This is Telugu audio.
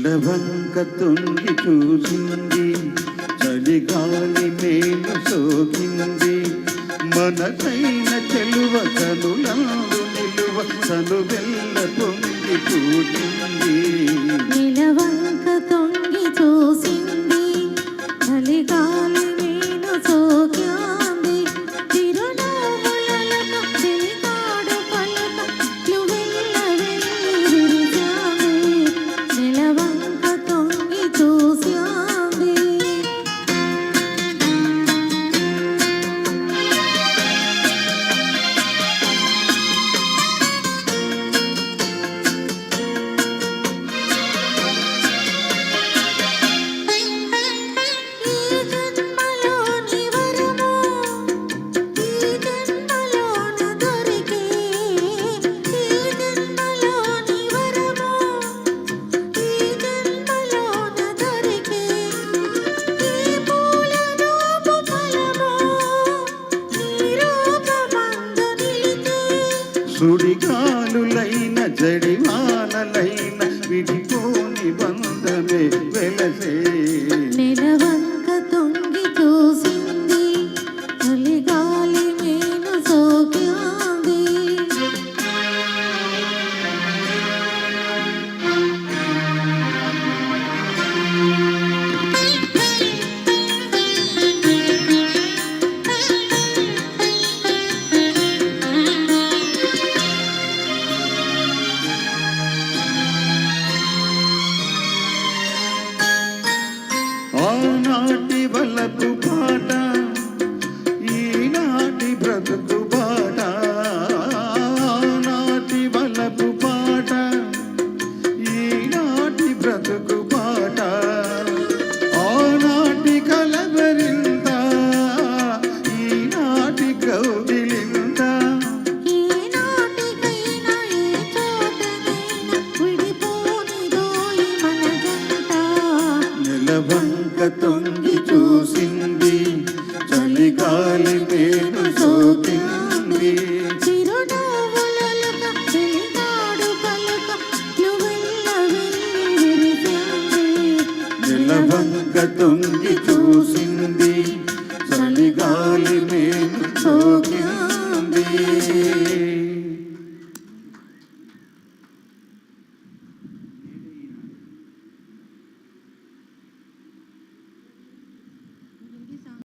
నెలవంక తొంగి చూసింది, చలిగాలి మేలు సోకింది, మనసైన చెలువ కనులందు నిలువ చలువెల్ల పొంగి చూసింది. నెలవంక తొంగి చూసింది, చలిగాలి మేలు సోకింది, చిరునవ్వులలో చెలికాడు పలక నువ్వెల్ల వెళ్ళి విరిచావే. నెలవంక తొంగి చూసింది. సుడిగాలులైన జడివానలైన విడిపోని బంధమే వెలసే. నెలవంక తొంగి చూసింది, చలిగాలి మేలు సోకింది. ఆనాటి వలపు పాట, ఈనాటి బ్రతుకు బాట. ఆనాటి వలపు పాట, ఈనాటి బ్రతుకు బాట. ఆనాటి కలవరింత, ఈనాటి కౌగిలింత. ఈనాటికైనా ఏ చోటనైనా విడిపోనిదోయి మన జంట. నెలవంక తొంగి చూసింది, చలిగాలి మేలు సోకింది, చిరునవ్వులలో చెలికాడు పలక నువ్వెల్ల వెళ్ళి విరిచావే. నెలవంక తొంగి చూసి